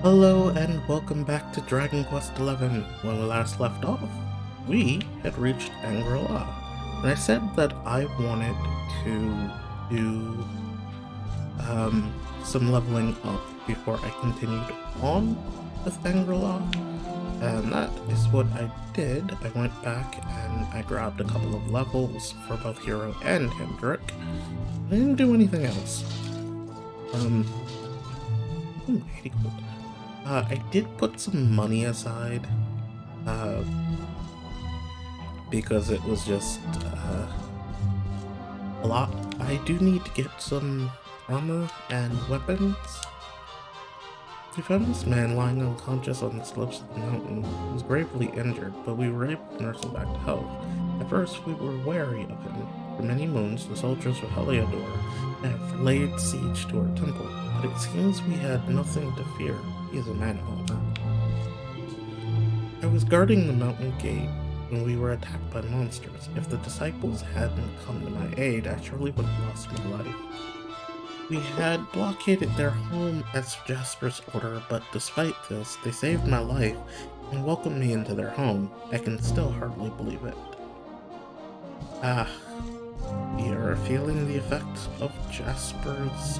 Hello and welcome back to Dragon Quest XI. When we last left off, we had reached Erdrea, and I said that I wanted to do some leveling up before I continued on with Erdrea, and that is what I did. I went back and I grabbed a couple of levels for both Hero and Hendrik. I didn't do anything else. 80 gold. I did put some money aside, because it was just, a lot. I do need to get some armor and weapons. We found this man lying unconscious on the slopes of the mountain. He was gravely injured, but we were able to nurse him back to health. At first, we were wary of him. For many moons, the soldiers of Heliodor have laid siege to our temple, but it seems we had nothing to fear. He is a man-hunter. I was guarding the mountain gate when we were attacked by monsters. If the disciples hadn't come to my aid, I surely would have lost my life. We had blockaded their home at Sir Jasper's order, but despite this, they saved my life and welcomed me into their home. I can still hardly believe it. We are feeling the effects of Jasper's,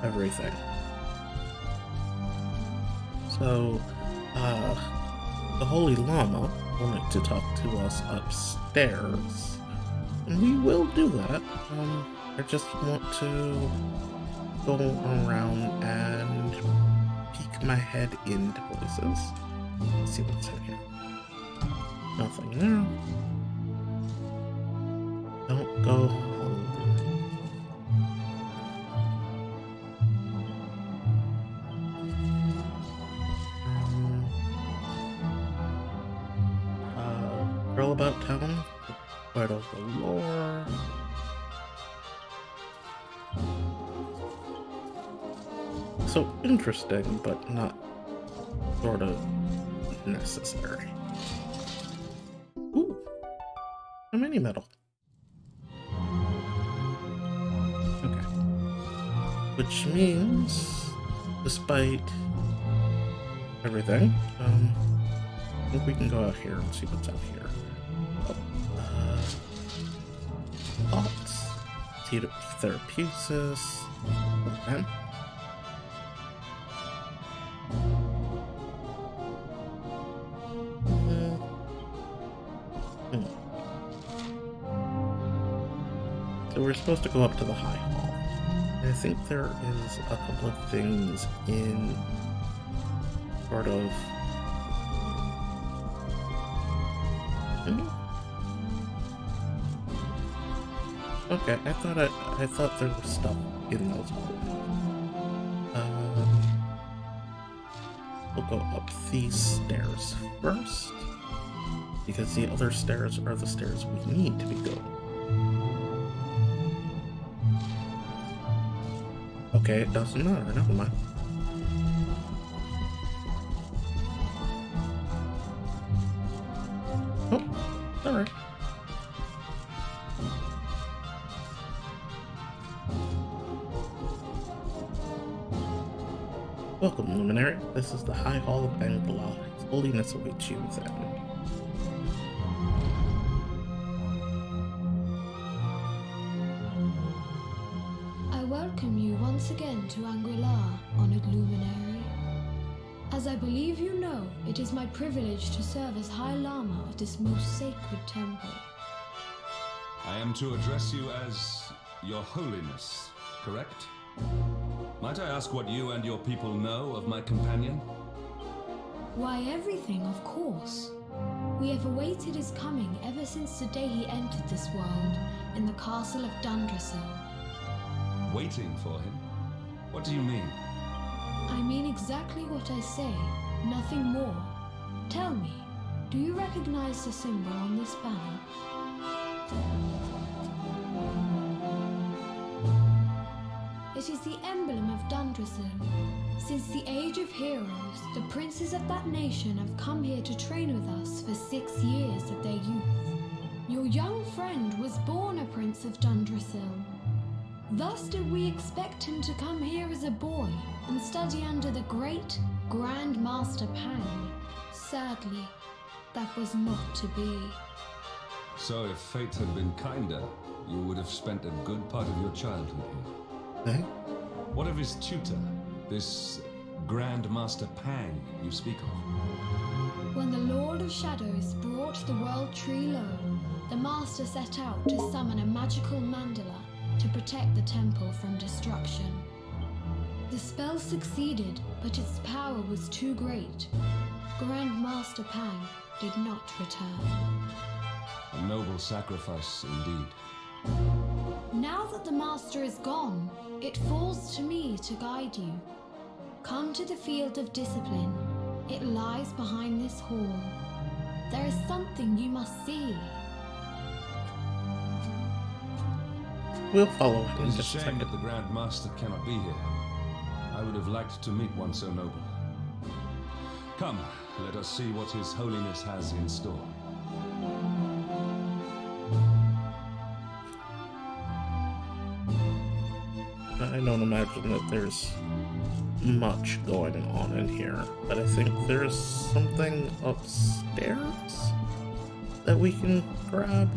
everything. So, the Holy Llama wanted to talk to us upstairs, and we will do that. I just want to go around and peek my head into places. Let's see what's in here. Nothing there. Don't go hungry. Girl about town, part of the lore. So interesting, but not sort of necessary. Ooh, a mini medal. Okay. Which means, despite everything, I think we can go out here and see what's out here. Thoughts. Seed of Therapesis. Okay. So we're supposed to go up to the High Hall. I think there is a couple of things in sort of... Okay, I thought there was stuff in those. We'll go up these stairs first, because the other stairs are the stairs we need to be going. Okay, it doesn't matter, never mind. Oh, alright. Welcome, Luminary. This is the High Hall of Erdrea. His holiness awaits you within. I welcome you once again to Erdrea, honored Luminary. As I believe you know, it is my privilege to serve as High Lama of this most sacred temple. I am to address you as Your Holiness, correct? Might I ask what you and your people know of my companion? Why, everything, of course. We have awaited his coming ever since the day he entered this world in the castle of Yggdrasil. Waiting for him? What do you mean? I mean exactly what I say, nothing more. Tell me, do you recognize the symbol on this banner? It is the emblem of Yggdrasil. Since the Age of Heroes, the princes of that nation have come here to train with us for 6 years of their youth. Your young friend was born a prince of Yggdrasil. Thus did we expect him to come here as a boy and study under the great Grand Master Pang. Sadly, that was not to be. So if fate had been kinder, you would have spent a good part of your childhood here. Eh? What of his tutor, this Grand Master Pang you speak of? When the Lord of Shadows brought the World Tree low, the Master set out to summon a magical mandala to protect the temple from destruction. The spell succeeded, but its power was too great. Grand Master Pang did not return. A noble sacrifice indeed. Now that the Master is gone, it falls to me to guide you. Come to the field of discipline. It lies behind this hall. There is something you must see. We'll follow him in It is a just a shame second. that the Grand Master cannot be here. I would have liked to meet one so noble. Come, let us see what His Holiness has in store. I don't imagine that there's much going on in here, but I think there's something upstairs that we can grab.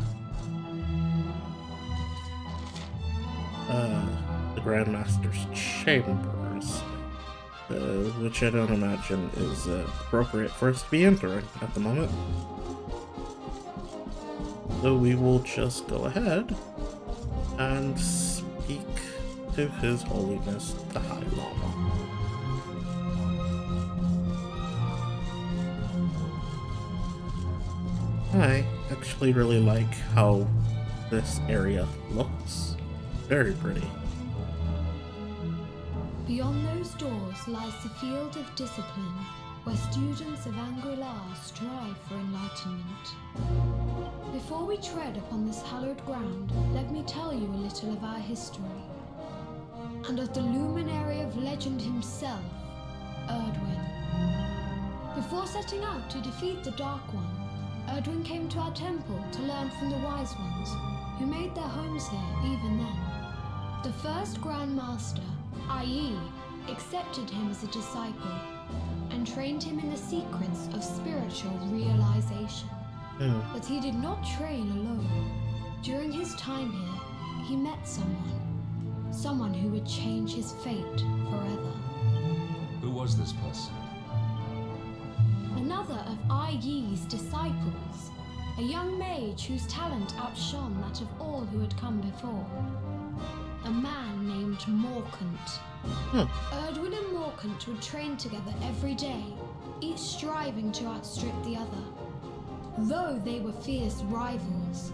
The Grandmaster's chambers, which I don't imagine is appropriate for us to be entering at the moment. So we will just go ahead and speak to His Holiness the High Lama. I actually really like how this area looks. Very pretty. Beyond those doors lies the field of discipline, where students of Angri-La strive for enlightenment. Before we tread upon this hallowed ground, let me tell you a little of our history, and of the luminary of legend himself, Erdwin. Before setting out to defeat the Dark One, Erdwin came to our temple to learn from the Wise Ones, who made their homes here even then. The first Grand Master, i.e., accepted him as a disciple and trained him in the secrets of spiritual realization. But he did not train alone. During his time here, he met someone who would change his fate forever. Who was this person? Another of Ai Yi's disciples, a young mage whose talent outshone that of all who had come before. A man named Morkant. Erdwin and Morkant would train together every day, each striving to outstrip the other. Though they were fierce rivals,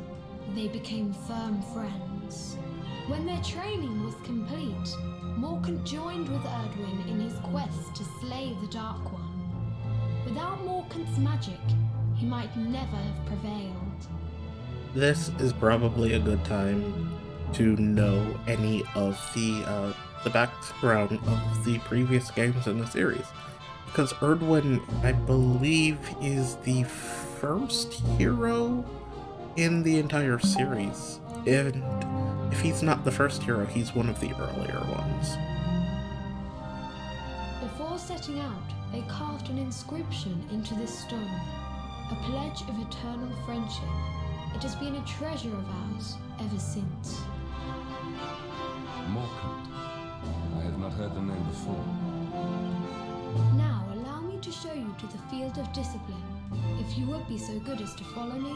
they became firm friends. When their training was complete, Morkant joined with Erdwin in his quest to slay the Dark One. Without Morkant's magic, he might never have prevailed. This is probably a good time to know any of the background of the previous games in the series, because Erdwin, I believe, is the first hero in the entire series, and if he's not the first hero, he's one of the earlier ones. Before setting out, they carved an inscription into this stone, a pledge of eternal friendship. It has been a treasure of ours ever since. Morkant. I have not heard the name before. Now allow me to show you to the field of discipline, if you would be so good as to follow me.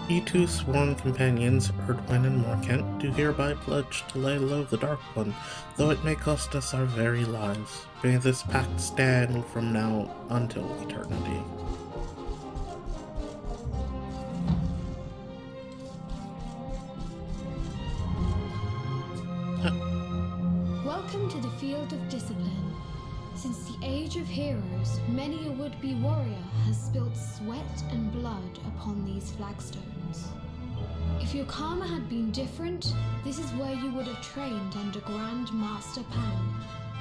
Ye two sworn companions, Erdwin and Morkant, do hereby pledge to lay low the Dark One, though it may cost us our very lives. May this pact stand from now until eternity. Welcome to the field of discipline. Since the age of heroes, many a would-be warrior has spilt sweat and blood upon these flagstones. If your karma had been different, this is where you would have trained under Grand Master Pang.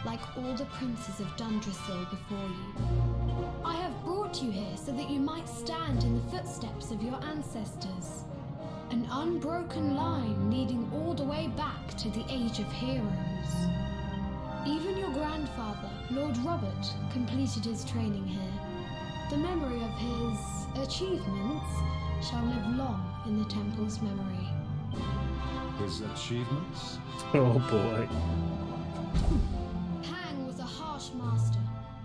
like all the princes of Yggdrasil before you. I have brought you here so that you might stand in the footsteps of your ancestors. An unbroken line leading all the way back to the Age of Heroes. Even your grandfather, Lord Robert, completed his training here. The memory of his achievements shall live long in the temple's memory. His achievements? Oh boy. Pang was a harsh master.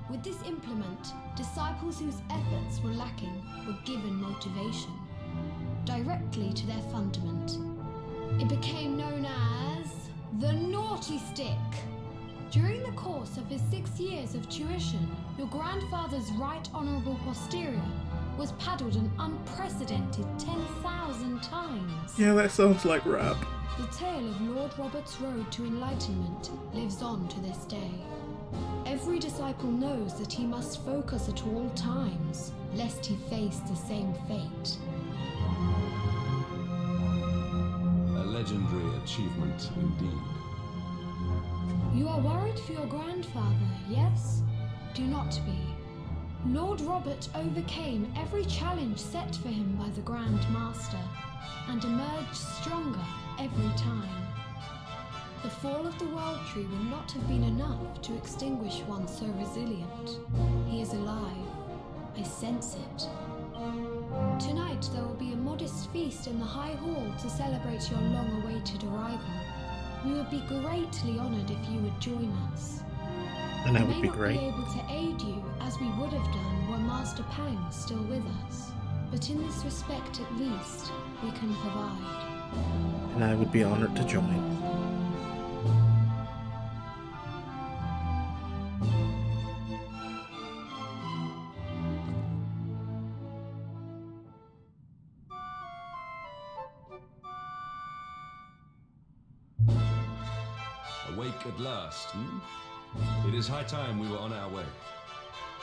With this implement, disciples whose efforts were lacking were given motivation, directly to their fundament. It became known as the Naughty Stick. During the course of his 6 years of tuition, your grandfather's right honourable posterior was paddled an unprecedented 10,000 times. Yeah, that sounds like rap. The tale of Lord Robert's road to enlightenment lives on to this day. Every disciple knows that he must focus at all times, lest he face the same fate. A legendary achievement indeed. You are worried for your grandfather, yes? Do not be. Lord Robert overcame every challenge set for him by the Grand Master, and emerged stronger every time. The fall of the World Tree would not have been enough to extinguish one so resilient. He is alive. I sense it. Tonight there will be a modest feast in the High Hall to celebrate your long-awaited arrival. We would be greatly honoured if you would join us. And that would be We may great. not be able to aid you as we would have done were Master Pang still with us, but in this respect at least, we can provide. And I would be honored to join. Awake at last, hmm? It is high time we were on our way.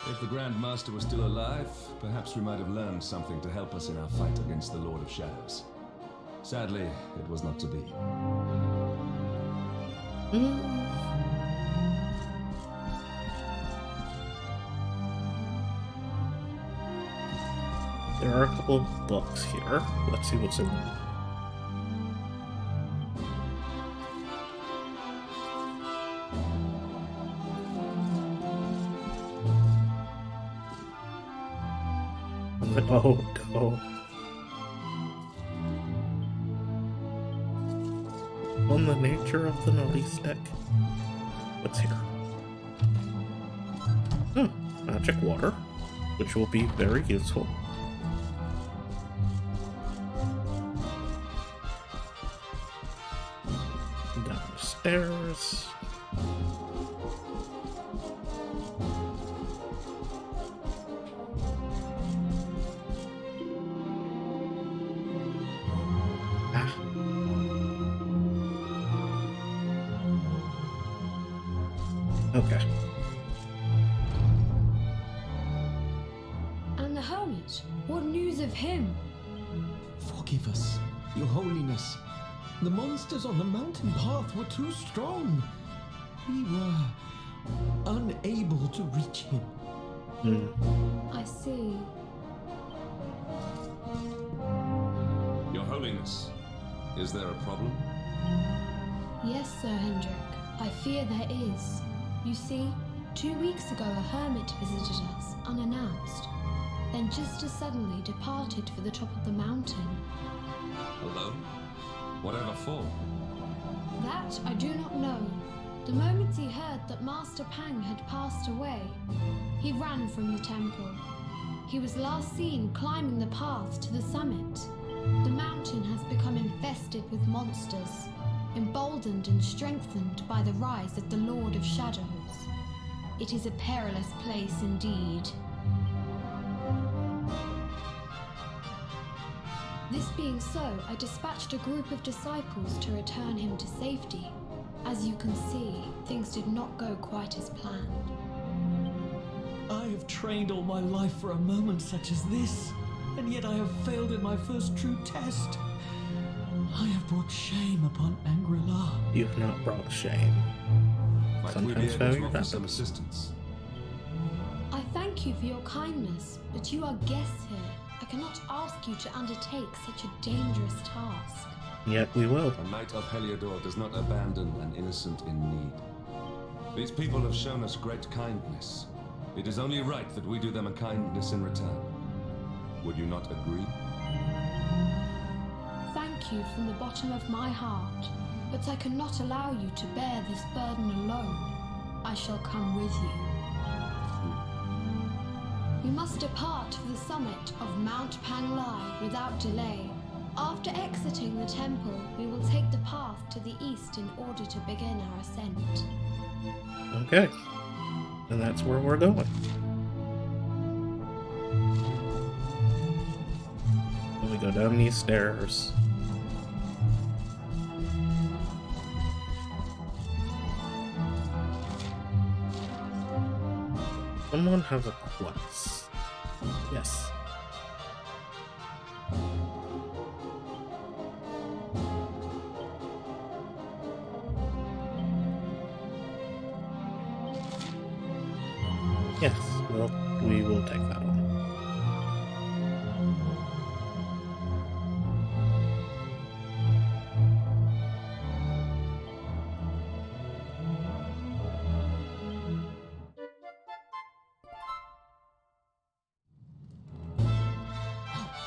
If the Grand Master was still alive, perhaps we might have learned something to help us in our fight against the Lord of Shadows. Sadly, it was not to be. There are a couple of books here. Let's see what's in them. Oh, go. On the nature of the naughty stick. What's here? Oh, magic water, which will be very useful. Downstairs. Okay. And the hermit, what news of him? Forgive us, Your Holiness. The monsters on the mountain path were too strong. We were unable to reach him. I see. Your Holiness, is there a problem? Yes, Sir Hendrik. I fear there is. You see, 2 weeks ago a hermit visited us, unannounced, then just as suddenly departed for the top of the mountain. Alone? Whatever for? That I do not know. The moment he heard that Master Pang had passed away, he ran from the temple. He was last seen climbing the path to the summit. The mountain has become infested with monsters, emboldened and strengthened by the rise of the Lord of Shadows. It is a perilous place indeed. This being so, I dispatched a group of disciples to return him to safety. As you can see, things did not go quite as planned. I have trained all my life for a moment such as this, and yet I have failed in my first true test. I have brought shame upon Erdrea. You've not brought shame. Might we be sometimes able to failure offer some happens. assistance? I thank you for your kindness, but you are guests here. I cannot ask you to undertake such a dangerous task. Yet we will. A knight of Heliodor does not abandon an innocent in need. These people have shown us great kindness. It is only right that we do them a kindness in return. Would you not agree? Thank you from the bottom of my heart, but I cannot allow you to bear this burden alone. I shall come with you. We must depart for the summit of Mount Panglai without delay. After exiting the temple, we will take the path to the east in order to begin our ascent. Okay. And that's where we're going. And we go down these stairs. Someone has a quest. Yes. Yes, well, we will take that one.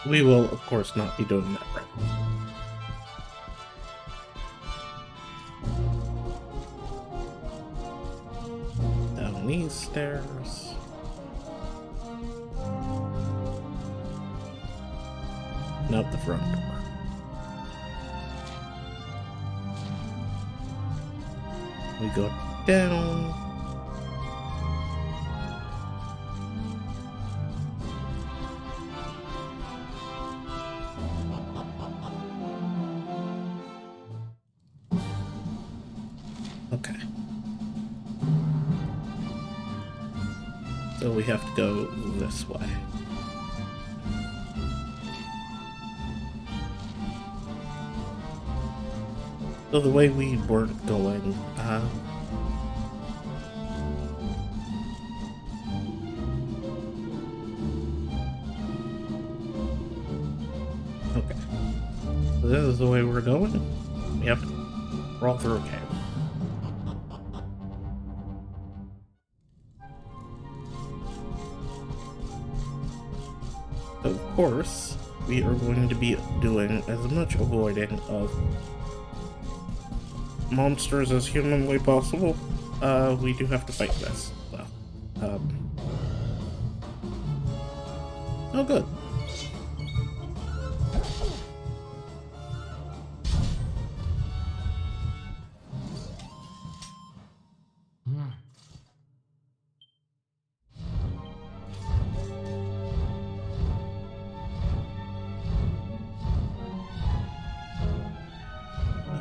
We will, of course, not be doing that right now. Down these stairs. And out the front door. We go down. Okay. So we have to go this way. So the way we weren't going, okay. So this is the way we're going. We have to crawl through a cave. Of course, we are going to be doing as much avoiding of monsters as humanly possible. We do have to fight this, so. Oh, good.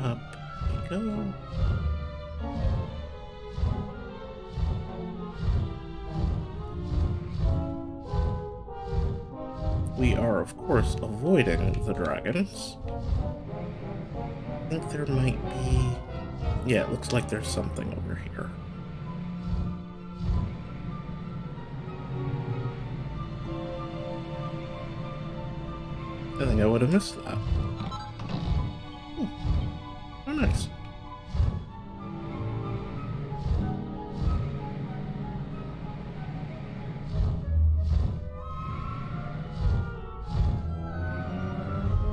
Up we go. We are, of course, avoiding the dragons. I think there might be... Yeah, it looks like there's something over here. I think I would have missed that. Oh, nice.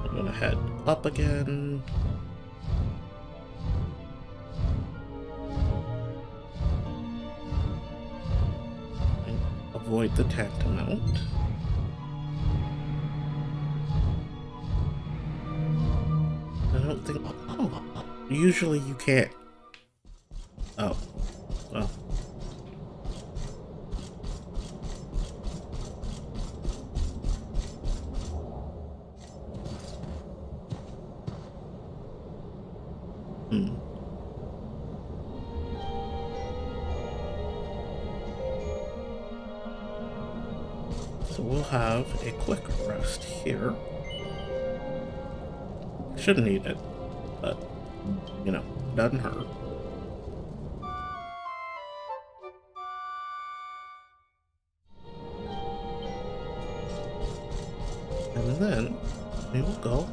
I'm gonna head up again. And avoid the tantamount. I don't think... Oh, usually you can't. Oh, well. So we'll have a quick rest here. Shouldn't eat it, but, you know, doesn't hurt. And then we will go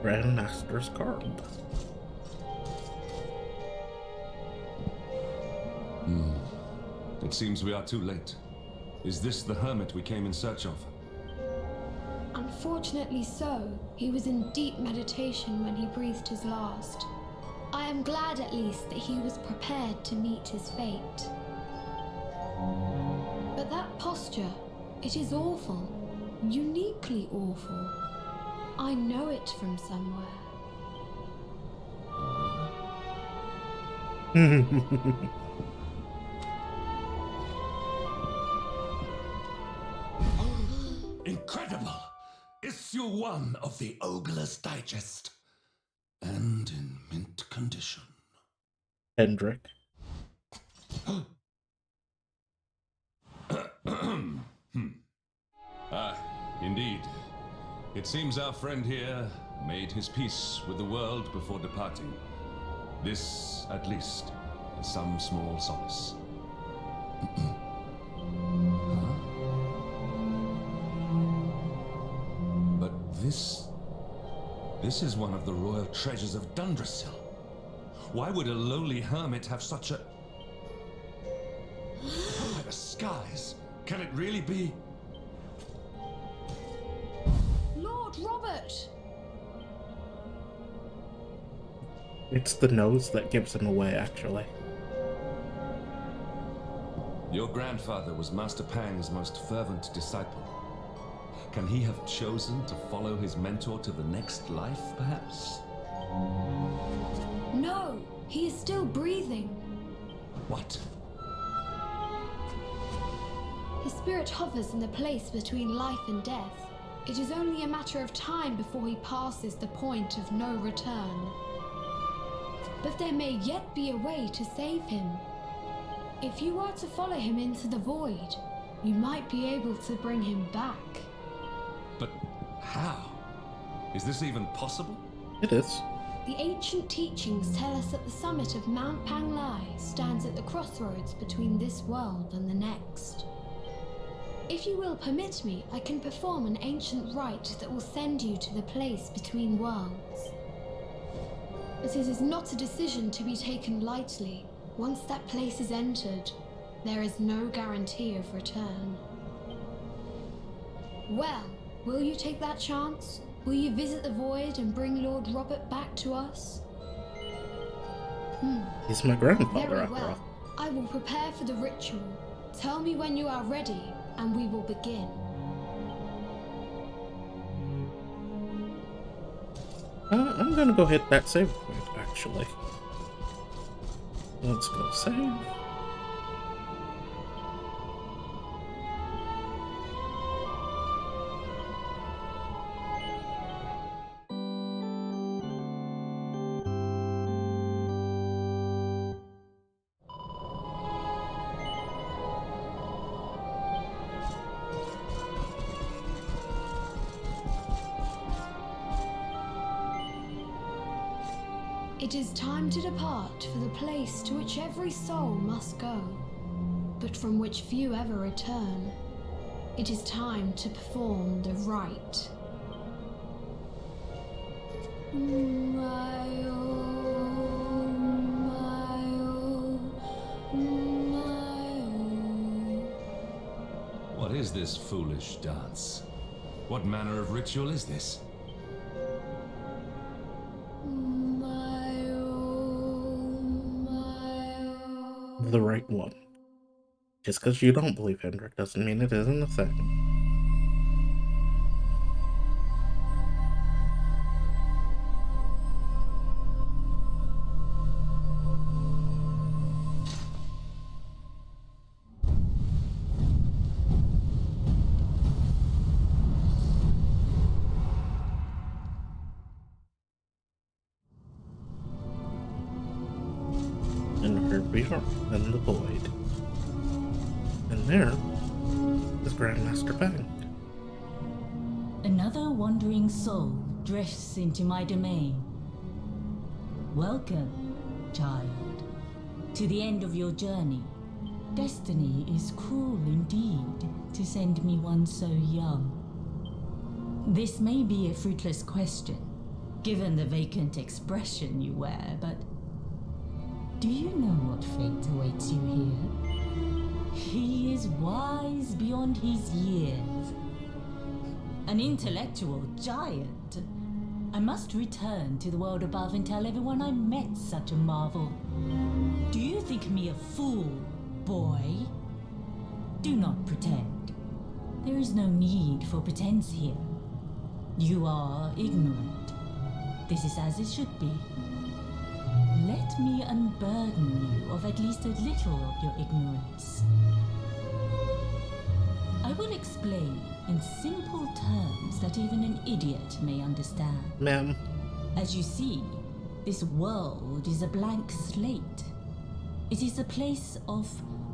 Grandmaster's card. It seems we are too late. Is this the hermit we came in search of? Unfortunately so. He was in deep meditation when he breathed his last. I am glad at least that he was prepared to meet his fate. But that posture, it is awful. Uniquely awful. I know it from somewhere. Incredible! Issue 1 of the Ogler's Digest. And in mint condition. Hendrik. Indeed. It seems our friend here made his peace with the world before departing. This, at least, is some small solace. But this is one of the royal treasures of Yggdrasil. Why would a lowly hermit have such a... Oh, by the skies! Can it really be? Lord Robert! It's the nose that gives him away, actually. Your grandfather was Master Pang's most fervent disciple. Can he have chosen to follow his mentor to the next life, perhaps? No, he is still breathing. What? His spirit hovers in the place between life and death. It is only a matter of time before he passes the point of no return. But there may yet be a way to save him. If you were to follow him into the void, you might be able to bring him back. But how? Is this even possible? It is. The ancient teachings tell us that the summit of Mount Panglai stands at the crossroads between this world and the next. If you will permit me, I can perform an ancient rite that will send you to the place between worlds. But it is not a decision to be taken lightly. Once that place is entered, there is no guarantee of return. Well, will you take that chance? Will you visit the void and bring Lord Robert back to us? He's my grandfather, Very after well. all. I will prepare for the ritual. Tell me when you are ready, and we will begin. I'm gonna go hit that save point, actually. Let's go save. It is time to depart for the place to which every soul must go, but from which few ever return. It is time to perform the rite. What is this foolish dance? What manner of ritual is this? The right one. Just because you don't believe Hendrik doesn't mean it isn't a thing. And here we are in the void. And there is Grandmaster Pang. Another wandering soul drifts into my domain. Welcome, child, to the end of your journey. Destiny is cruel indeed to send me one so young. This may be a fruitless question, given the vacant expression you wear, but do you know what fate awaits you here? He is wise beyond his years. An intellectual giant. I must return to the world above and tell everyone I met such a marvel. Do you think me a fool, boy? Do not pretend. There is no need for pretense here. You are ignorant. This is as it should be. Let me unburden you of at least a little of your ignorance. I will explain in simple terms that even an idiot may understand. Ma'am. As you see, this world is a blank slate. It is a place of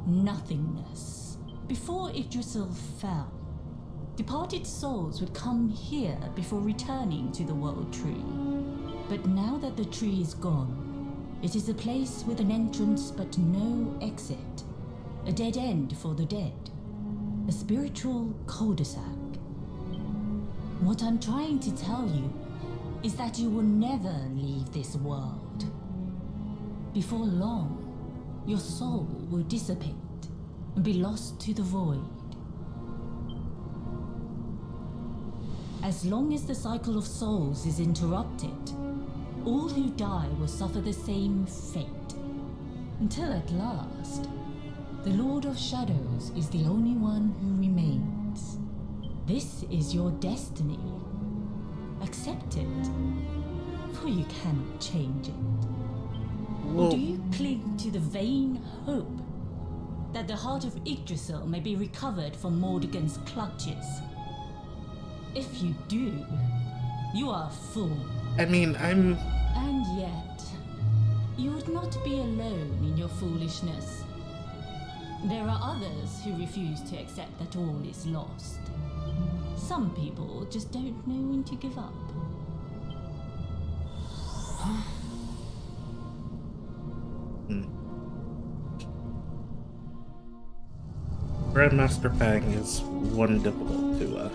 nothingness. Before Yggdrasil fell, departed souls would come here before returning to the world tree. But now that the tree is gone, it is a place with an entrance but no exit. A dead end for the dead. A spiritual cul-de-sac. What I'm trying to tell you is that you will never leave this world. Before long, your soul will dissipate and be lost to the void. As long as the cycle of souls is interrupted, all who die will suffer the same fate. Until at last, the Lord of Shadows is the only one who remains. This is your destiny. Accept it, for you cannot change it. Or do you cling to the vain hope that the heart of Yggdrasil may be recovered from Mordegon's clutches? If you do, you are a fool. I mean, And yet, you would not be alone in your foolishness. There are others who refuse to accept that all is lost. Some people just don't know when to give up. Grandmaster Pang is one difficult to,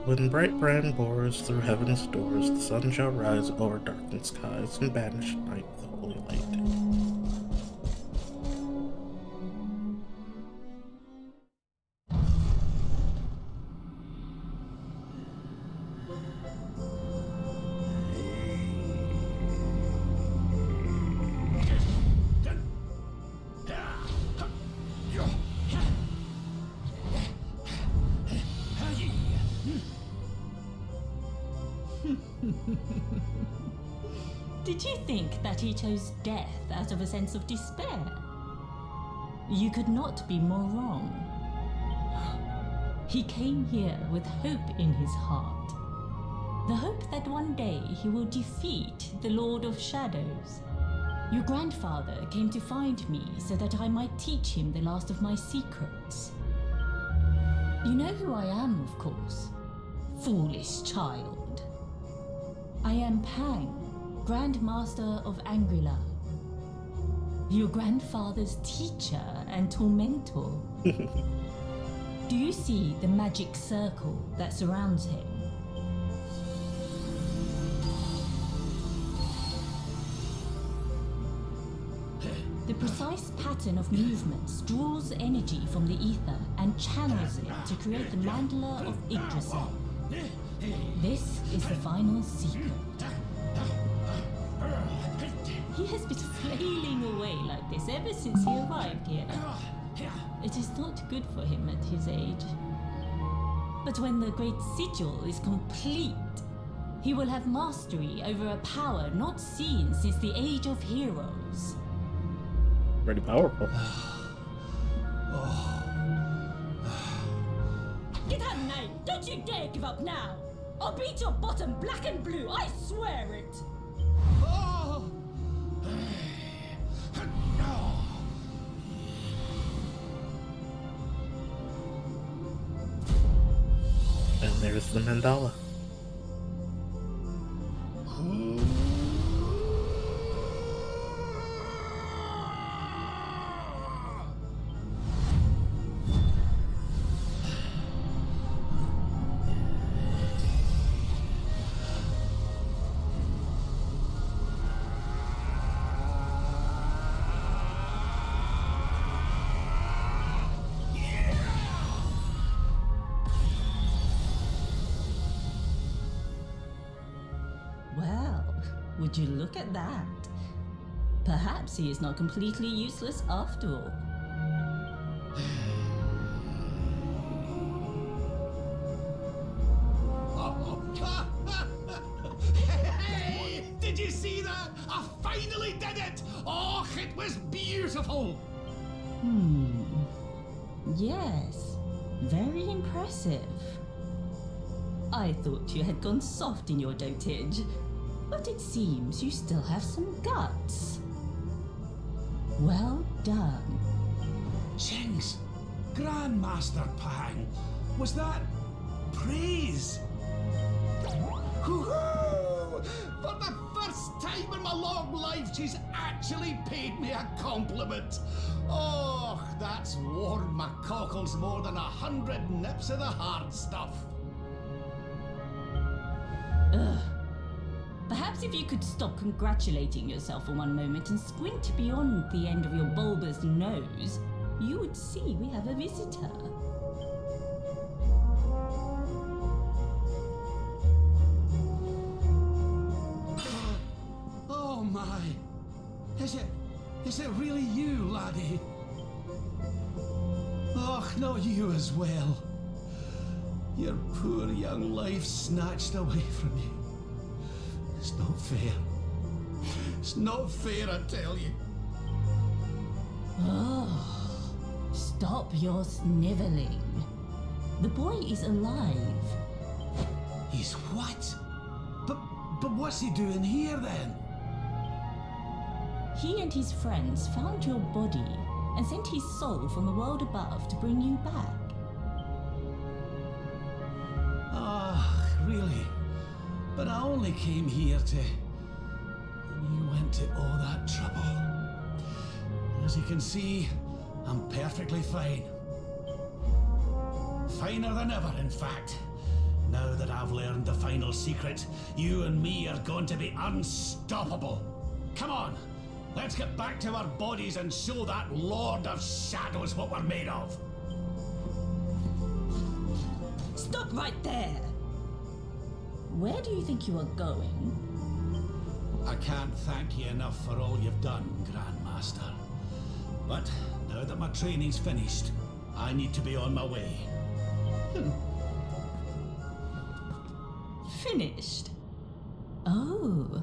When bright brand bores through heaven's doors, the sun shall rise over darkened skies and banish night with holy light. Did you think that he chose death out of a sense of despair? You could not be more wrong. He came here with hope in his heart. The hope that one day he will defeat the Lord of Shadows. Your grandfather came to find me so that I might teach him the last of my secrets. You know who I am, of course. Foolish child. I am Pang, Grand Master of Anguilla. Your grandfather's teacher and tormentor. Do you see the magic circle that surrounds him? The precise pattern of movements draws energy from the ether and channels it to create the mandala of Yggdrasil. This is the final secret. He has been flailing away like this ever since he arrived here. It is not good for him at his age. But when the great sigil is complete, he will have mastery over a power not seen since the Age of Heroes. Pretty powerful. Get out, Knight! Don't you dare give up now! I'll beat your bottom black and blue, I swear it! And there's the mandala. Would you look at that? Perhaps he is not completely useless after all. Hey! Did you see that? I finally did it! Oh, it was beautiful! Yes, very impressive. I thought you had gone soft in your dotage, but it seems you still have some guts. Well done. Jinx! Grandmaster Pang! Was that praise? Woohoo! For the first time in my long life, she's actually paid me a compliment. Oh, that's warmed my cockles more than 100 nips of the hard stuff. Perhaps if you could stop congratulating yourself for one moment and squint beyond the end of your bulbous nose, you would see we have a visitor. Oh my! Is it really you, laddie? Oh, not you as well. Your poor young life snatched away from you. It's not fair. It's not fair, I tell you. Oh, stop your sniveling. The boy is alive. He's what? But what's he doing here then? He and his friends found your body and sent his soul from the world above to bring you back. Ah, really? But I only came here to... And you went to all that trouble. As you can see, I'm perfectly fine. Finer than ever, in fact. Now that I've learned the final secret, you and me are going to be unstoppable. Come on, let's get back to our bodies and show that Lord of Shadows what we're made of. Stop right there! Where do you think you are going? I can't thank you enough for all you've done, Grandmaster. But now that my training's finished, I need to be on my way. Finished? Oh,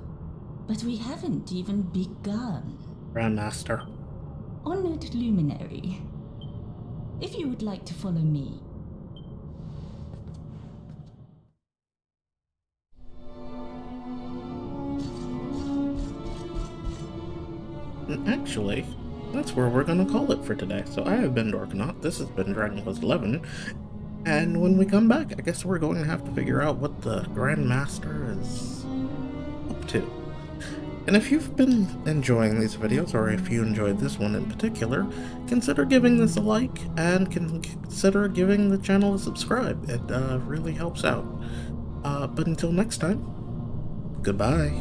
but we haven't even begun. Grandmaster. Honored Luminary, if you would like to follow me. Actually, that's where we're gonna call it for today. So I have been Dorknaut, this has been Dragon Quest 11, and when we come back, I guess we're going to have to figure out what the Grandmaster is up to. And if you've been enjoying these videos, or if you enjoyed this one in particular, consider giving this a like, and consider giving the channel a subscribe. It really helps out. But until next time, goodbye.